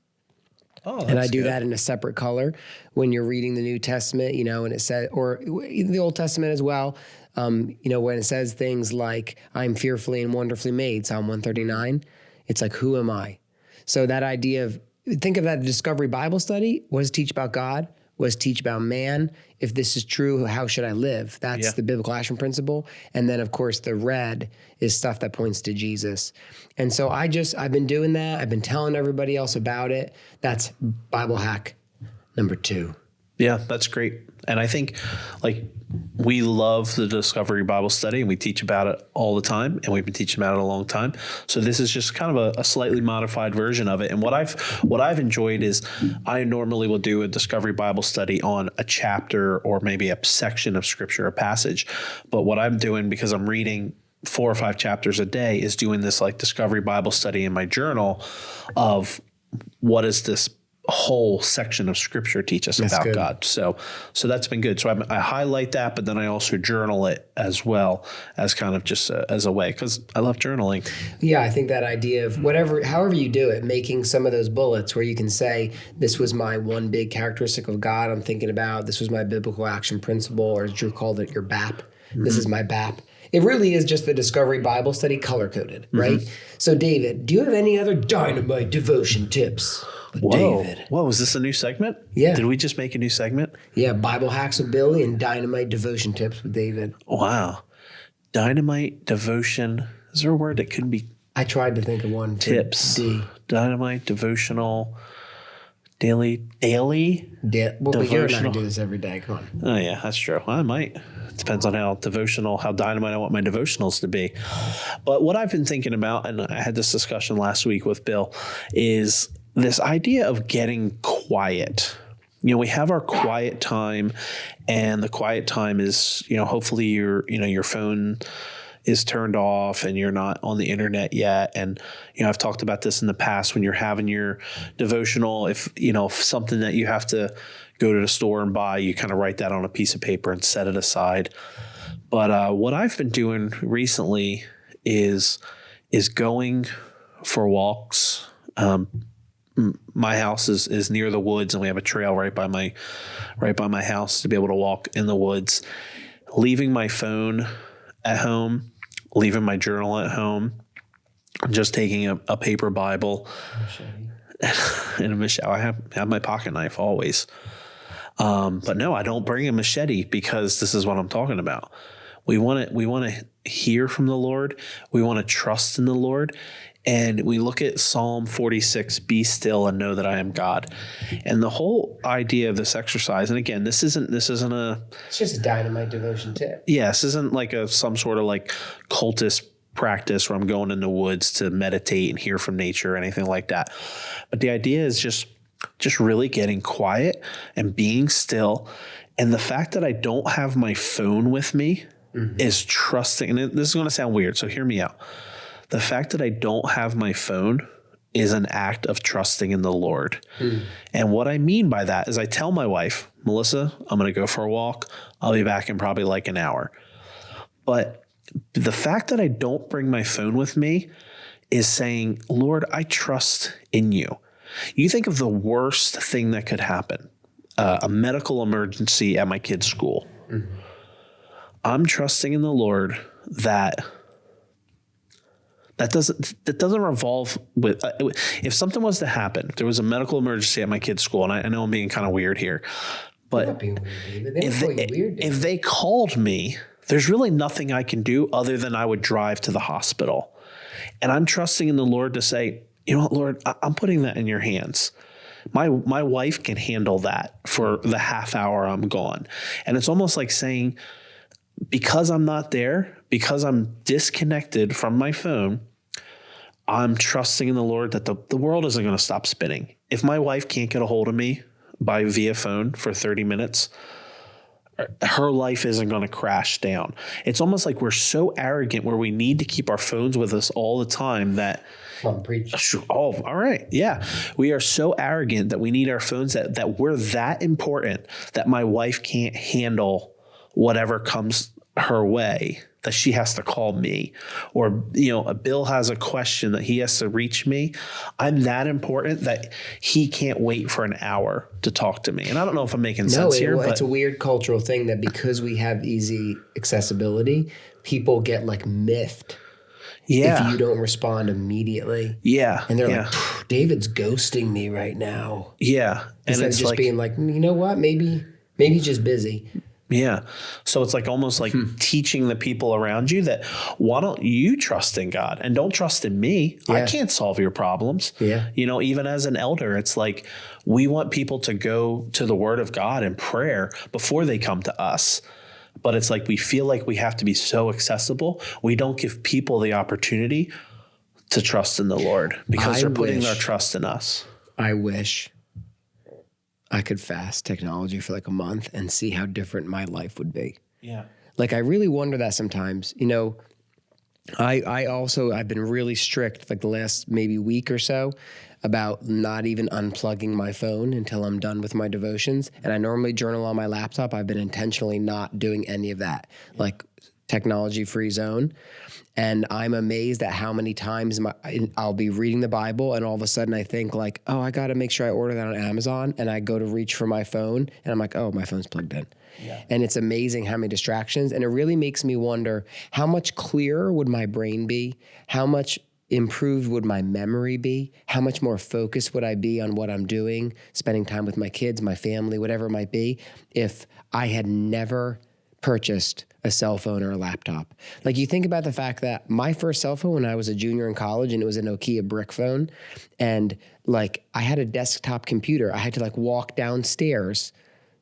Oh, and I do that in a separate color when you're reading the New Testament, and it says, or the Old Testament as well, when it says things like, I'm fearfully and wonderfully made, Psalm 139, it's like, who am I? So that idea of, think of that Discovery Bible study. What does it teach about God? What does it teach about man? If this is true, how should I live? That's the biblical action principle. And then, of course, the red is stuff that points to Jesus. And so I've been doing that. I've been telling everybody else about it. That's Bible hack number 2. Yeah, that's great. And I think we love the Discovery Bible Study, and we teach about it all the time, and we've been teaching about it a long time. So this is just kind of a slightly modified version of it. And what I've enjoyed is, I normally will do a Discovery Bible Study on a chapter or maybe a section of scripture, a passage. But what I'm doing, because I'm reading 4 or 5 chapters a day, is doing this like Discovery Bible Study in my journal of what is this whole section of scripture teach us about God. So that's been good. So I highlight that, but then I also journal it as well, as kind of just as a way, because I love journaling. Yeah, I think that idea of however you do it, making some of those bullets where you can say, this was my one big characteristic of God I'm thinking about. This was my biblical action principle, or as Drew called it, your BAP. This is my BAP. It really is just the Discovery Bible Study color-coded, right? So David, do you have any other dynamite devotion tips? David. Whoa, is this a new segment? Yeah. Did we just make a new segment? Yeah, Bible hacks with Billy and dynamite devotion tips with David. Wow. Dynamite devotion. Is there a word that couldn't be? I tried to think of one. Tips. Dynamite devotional. Daily. Well, but you're not going to devotional. do this every day. Come on. Oh, yeah, that's true. I might. It depends on how dynamite I want my devotionals to be. But what I've been thinking about, and I had this discussion last week with Bill, is this idea of getting quiet. We have our quiet time, and the quiet time is, hopefully your phone is turned off and you're not on the internet yet. And, I've talked about this in the past when you're having your devotional, if something that you have to go to the store and buy, you kind of write that on a piece of paper and set it aside. But what I've been doing recently is going for walks. My house is near the woods, and we have a trail right by my house to be able to walk in the woods. Leaving my phone at home, leaving my journal at home, just taking a paper Bible and a machete. I have my pocket knife always. But no, I don't bring a machete, because this is what I'm talking about. We want to hear from the Lord. We want to trust in the Lord. And we look at Psalm 46, be still and know that I am God. And the whole idea of this exercise, and again, this isn't it's just a dynamite devotion tip. Yeah, this isn't like some sort of like cultist practice where I'm going in the woods to meditate and hear from nature or anything like that. But the idea is just really getting quiet and being still. And the fact that I don't have my phone with me is trusting. And this is going to sound weird, so hear me out. The fact that I don't have my phone is an act of trusting in the Lord. And what I mean by that is I tell my wife, Melissa, I'm going to go for a walk. I'll be back in probably like an hour. But the fact that I don't bring my phone with me is saying, Lord, I trust in you. You think of the worst thing that could happen, a medical emergency at my kid's school. I'm trusting in the Lord that doesn't revolve with, if something was to happen, if there was a medical emergency at my kid's school, and I know I'm being kind of weird here, but if they called me, there's really nothing I can do other than I would drive to the hospital. And I'm trusting in the Lord to say, you know what, Lord, I'm putting that in your hands. My wife can handle that for the half hour I'm gone. And it's almost like saying, because I'm not there, because I'm disconnected from my phone, I'm trusting in the Lord that the world isn't going to stop spinning. If my wife can't get a hold of me via phone for 30 minutes, her life isn't going to crash down. It's almost like we're so arrogant where we need to keep our phones with us all the time that, preach. oh, all right. Yeah. We are so arrogant that we need our phones, that we're that important that my wife can't handle whatever comes her way, that she has to call me, or, a Bill has a question that he has to reach me. I'm that important that he can't wait for an hour to talk to me. And I don't know if I'm making sense here, but it's a weird cultural thing that because we have easy accessibility, people get like miffed. Yeah. If you don't respond immediately. Yeah. And they're like, David's ghosting me right now. Yeah. And Instead of just being like, you know what? Maybe he's just busy. Yeah. So it's like almost like teaching the people around you that, why don't you trust in God and don't trust in me? Yeah. I can't solve your problems. Yeah. Even as an elder, it's like we want people to go to the Word of God in prayer before they come to us. But it's like we feel like we have to be so accessible. We don't give people the opportunity to trust in the Lord because they're putting their trust in us. I wish I could fast technology for like a month and see how different my life would be. Yeah. Like I really wonder that sometimes. I've been really strict like the last maybe week or so about not even unplugging my phone until I'm done with my devotions. And I normally journal on my laptop. I've been intentionally not doing any of that, like technology-free zone. And I'm amazed at how many times I'll be reading the Bible and all of a sudden I think like, oh, I got to make sure I order that on Amazon. And I go to reach for my phone and I'm like, oh, my phone's plugged in. Yeah. And it's amazing how many distractions. And it really makes me wonder how much clearer would my brain be? How much improved would my memory be? How much more focused would I be on what I'm doing, spending time with my kids, my family, whatever it might be, if I had never purchased a cell phone or a laptop? Like you think about the fact that my first cell phone when I was a junior in college, and it was a Nokia brick phone, and like I had a desktop computer. I had to like walk downstairs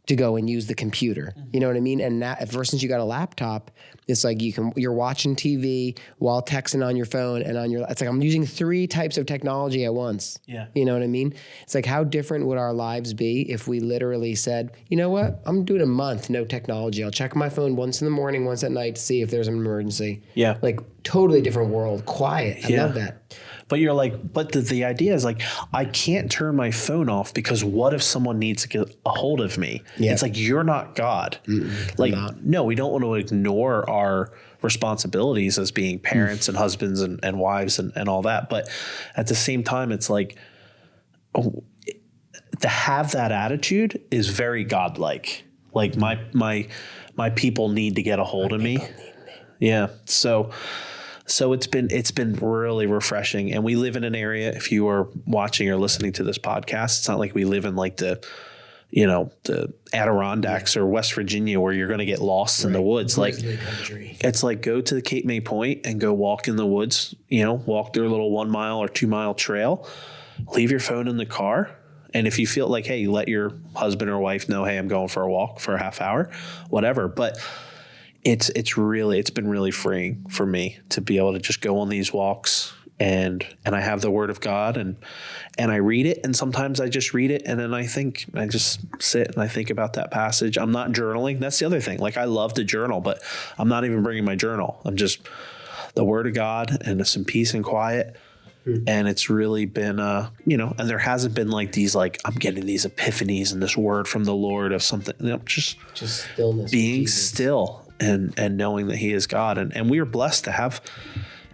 to go and use the computer. You know what I mean? And now, ever since you got a laptop, it's like you're watching TV while texting on your phone and it's like I'm using 3 types of technology at once. Yeah. You know what I mean? It's like how different would our lives be if we literally said, you know what? I'm doing a month, no technology. I'll check my phone once in the morning, once at night to see if there's an emergency. Yeah. Like totally different world, quiet. I love that. But you're like, but the idea is like, I can't turn my phone off because what if someone needs to get a hold of me? Yeah. It's like, you're not God. Like, no, we don't want to ignore our responsibilities as being parents and husbands and wives and all that. But at the same time, it's like, to have that attitude is very godlike. Like my people need to get a hold of me. Yeah. So it's been really refreshing. And we live in an area, if you are watching or listening to this podcast, it's not like we live in like the Adirondacks or West Virginia where you're going to get lost in the woods. Like it's like go to the Cape May Point and go walk in the woods, walk through a little 1 mile or 2 mile trail, leave your phone in the car. And if you feel like, hey, let your husband or wife know, hey, I'm going for a walk for a half hour, whatever. But it's been really freeing for me to be able to just go on these walks and I have the Word of God and I read it, and sometimes I just read it and then I just sit and I think about that passage. I'm not journaling. That's the other thing. Like I love to journal, but I'm not even bringing my journal. I'm just the Word of God and some peace and quiet. And it's really been, and there hasn't been like these, like I'm getting these epiphanies and this word from the Lord of something, just stillness, being still. And knowing that He is God. And we are blessed to have,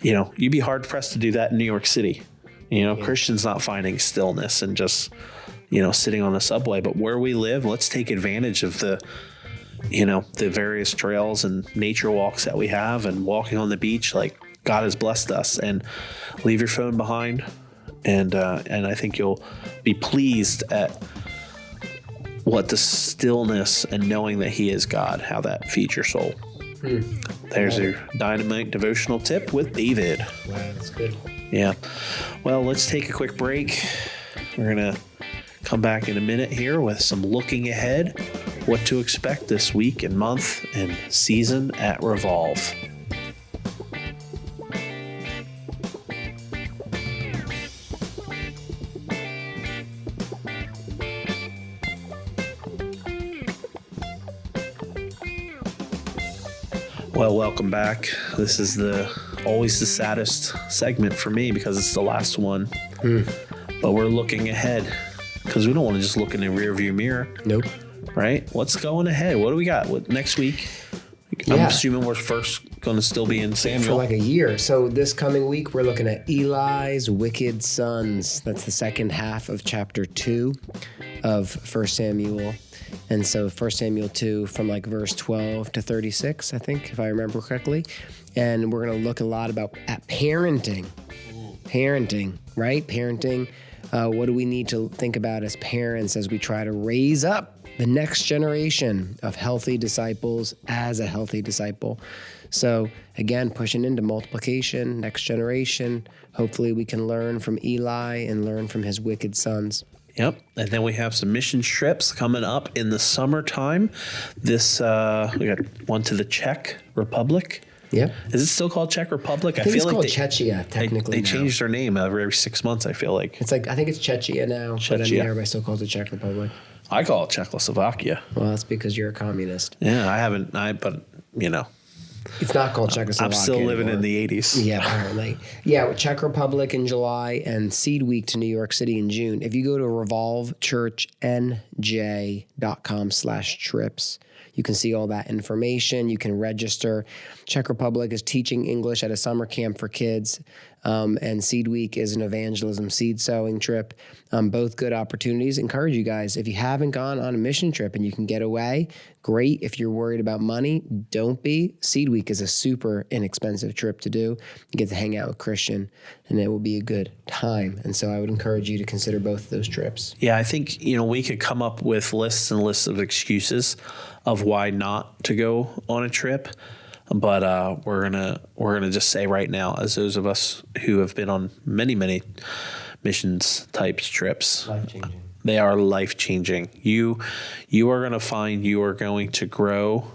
you'd be hard pressed to do that in New York City. Christians not finding stillness and just, sitting on the subway. But where we live, let's take advantage of the various trails and nature walks that we have and walking on the beach. Like God has blessed us, and leave your phone behind. And I think you'll be pleased at what the stillness and knowing that He is God, how that feeds your soul. There's your dynamite devotional tip with David. Wow, that's good. Yeah. Well, let's take a quick break. We're going to come back in a minute here with some looking ahead, what to expect this week and month and season at Revolve. Well, welcome back. This is always the saddest segment for me because it's the last one. But we're looking ahead because we don't want to just look in the rearview mirror. Nope. Right? What's going ahead? What do we got? Next week? Yeah. I'm assuming we're first going to still be in Samuel. For like a year. So this coming week, we're looking at Eli's wicked sons. That's the second half of chapter 2 of 1 Samuel. And so 1 Samuel 2 from like verse 12 to 36, I think, if I remember correctly. And we're going to look a lot at parenting. Parenting, right? Parenting. What do we need to think about as parents as we try to raise up the next generation of healthy disciples as a healthy disciple? So again, pushing into multiplication, next generation. Hopefully we can learn from Eli and learn from his wicked sons. Yep. And then we have some mission trips coming up in the summertime. We got one to the Czech Republic. Yeah. Is it still called Czech Republic? I think it's called Czechia, technically. They changed their name every 6 months, I feel like. It's like, I think it's Czechia now, but I mean, everybody still calls it Czech Republic. I call it Czechoslovakia. Well, that's because you're a communist. Yeah, but It's not called Czechoslovakia. I'm still living anymore. in the 80s. Yeah, apparently. Yeah, Czech Republic in July and Seed Week to New York City in June. If you go to revolvechurchnj.com/trips, you can see all that information. You can register. Czech Republic is teaching English at a summer camp for kids. And Seed Week is an evangelism seed sowing trip. Both good opportunities. Encourage you guys, if you haven't gone on a mission trip and you can get away, great. If you're worried about money, don't be. Seed Week is a super inexpensive trip to do. You get to hang out with Christian, and it will be a good time. And so I would encourage you to consider both of those trips. Yeah, I think, we could come up with lists and lists of excuses of why not to go on a trip. But we're gonna just say right now, as those of us who have been on many missions types trips, Life-changing. They are life-changing. You are gonna find you are going to grow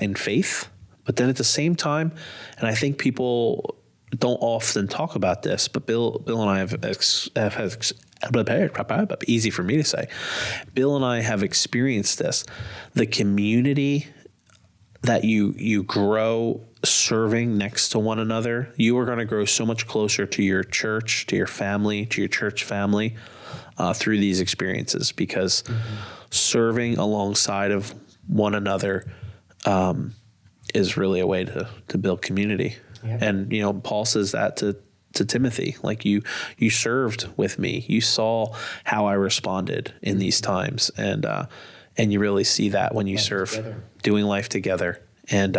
in faith, but then at the same time, and I think people don't often talk about this, but Bill and I have easy for me to say. Bill and I have experienced this. The community that you grow serving next to one another, you are going to grow so much closer to your church, to your family, to your church family through these experiences, because serving alongside of one another is really a way to build community. Yep. And, Paul says that to Timothy, like you served with me, you saw how I responded in these times. And you really see that when you serve together. Doing life together. And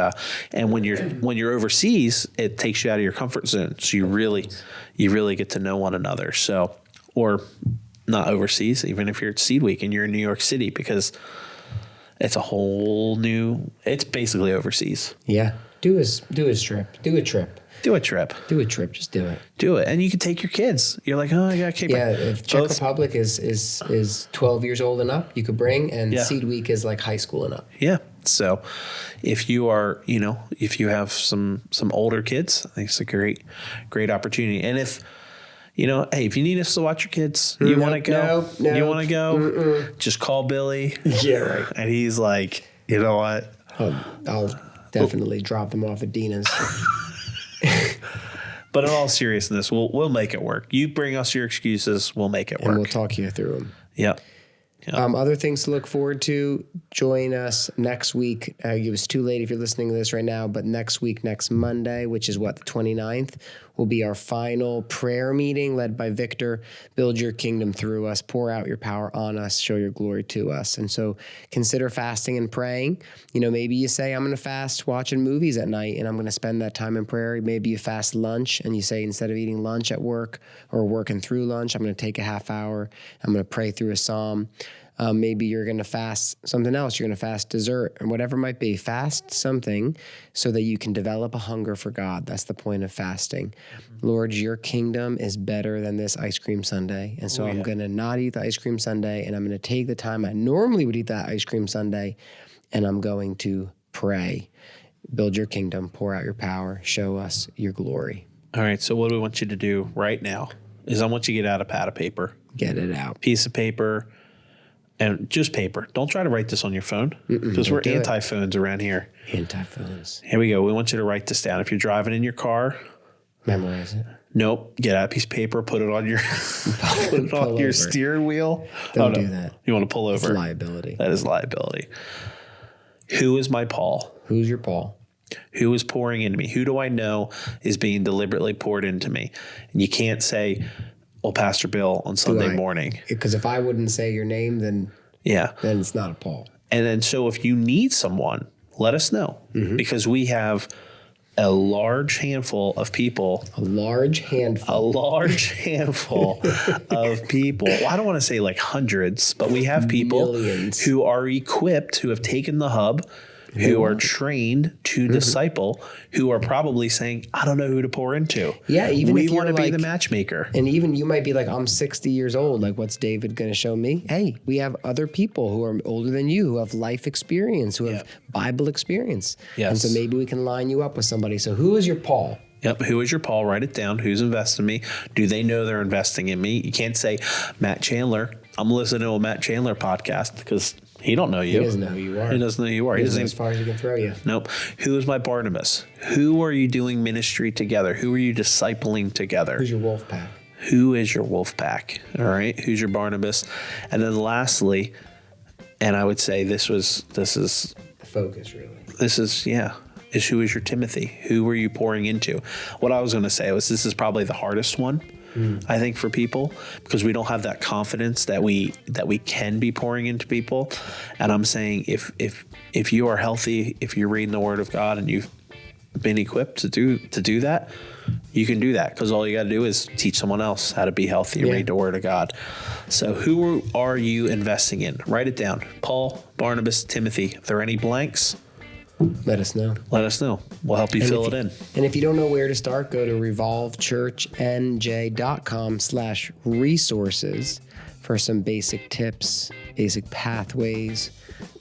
when you're overseas, it takes you out of your comfort zone. So you really get to know one another. So, or not overseas, even if you're at Seed Week and you're in New York City, because it's it's basically overseas. Yeah. Do a trip. Do a trip. Just do it. Do it. And you can take your kids. You're like, oh, I got to keep if Czech Republic is 12 years old and up, you could bring, and Seed Week is like high school and up. Yeah. So if you are, if you have some older kids, I think it's a great opportunity. And if, hey, if you need us to watch your kids, you want to go, just call Billy. Yeah, right. And he's like, you know what? I'll definitely drop them off at Dina's. But in all seriousness, we'll make it work. You bring us your excuses, we'll make it work. And we'll talk you through them. Yep. Other things to look forward to, join us next week. It was too late if you're listening to this right now, but next week, next Monday, which is the 29th, will be our final prayer meeting led by Victor. Build your kingdom through us, pour out your power on us, show your glory to us. And so consider fasting and praying. Maybe you say, I'm going to fast watching movies at night and I'm going to spend that time in prayer. Maybe you fast lunch and you say, instead of eating lunch at work or working through lunch, I'm going to take a half hour. I'm going to pray through a psalm. Maybe you're going to fast something else. You're going to fast dessert or whatever it might be. Fast something so that you can develop a hunger for God. That's the point of fasting. Mm-hmm. Lord, your kingdom is better than this ice cream sundae. And so I'm going to not eat the ice cream sundae, and I'm going to take the time I normally would eat that ice cream sundae, and I'm going to pray. Build your kingdom, pour out your power, show us your glory. All right, so what do we want you to do right now is I want you to get out a pad of paper. Get it out. Piece of paper. And just paper. Don't try to write this on your phone because we're anti-phones around here. Anti-phones. Here we go. We want you to write this down. If you're driving in your car, memorize it. Nope. Get out a piece of paper, put it on your your steering wheel. Don't do that. You want to pull over. It's liability. That is liability. Who is my Paul? Who's your Paul? Who is pouring into me? Who do I know is being deliberately poured into me? And you can't say, well, Pastor Bill on Sunday morning. Because if I wouldn't say your name, then it's not a Paul. And then so if you need someone, let us know. Because we have a large handful of people. A large handful of people. Well, I don't want to say like hundreds, but we have people who are equipped, who have taken the hub, who are trained to disciple, who are probably saying, I don't know who to pour into. Yeah, even we if want to like, be the matchmaker. And even you might be like, I'm 60 years old. Like, what's David going to show me? Hey, we have other people who are older than you, who have life experience, who have Bible experience. Yes. And so maybe we can line you up with somebody. So who is your Paul? Yep. Who is your Paul? Write it down. Who's investing in me? Do they know they're investing in me? You can't say Matt Chandler. I'm listening to a Matt Chandler podcast because he don't know you. He doesn't know who you are. He doesn't know who you are. He doesn't know as far as he can throw you. Nope. Who is my Barnabas? Who are you doing ministry together? Who are you discipling together? Who's your wolf pack? Who is your wolf pack? All right. Who's your Barnabas? And then lastly, and I would say this is the focus, really. This is who is your Timothy? Who are you pouring into? What I was going to say was this is probably the hardest one. I think for people, because we don't have that confidence that we can be pouring into people. And I'm saying if you are healthy, if you're reading the Word of God and you've been equipped to do that, you can do that, because all you got to do is teach someone else how to be healthy and read the Word of God. So who are you investing in? Write it down. Paul, Barnabas, Timothy. If there are any blanks, let us know. We'll help you fill it in. And if you don't know where to start, go to revolvechurchnj.com/resources for some basic tips, basic pathways,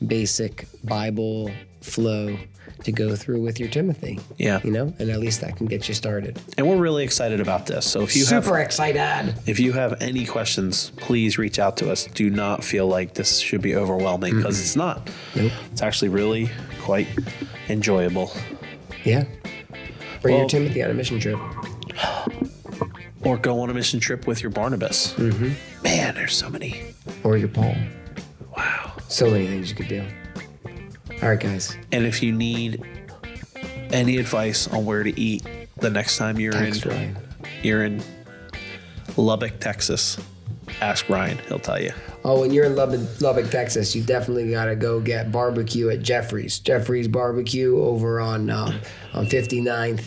basic Bible flow to go through with your Timothy. Yeah. And at least that can get you started. And we're really excited about this. So if you excited. If you have any questions, please reach out to us. Do not feel like this should be overwhelming, because it's not. Nope. It's actually really quite enjoyable. Yeah. Bring your Timothy on a mission trip. Or go on a mission trip with your Barnabas. Man, there's so many. Or your Paul. Wow. So many things you could do. All right, guys. And if you need any advice on where to eat the next time you're in Lubbock, Texas, ask Ryan. He'll tell you. Oh, when you're in Lubbock, Texas, you definitely got to go get barbecue at Jeffrey's. Jeffrey's Barbecue over on 59th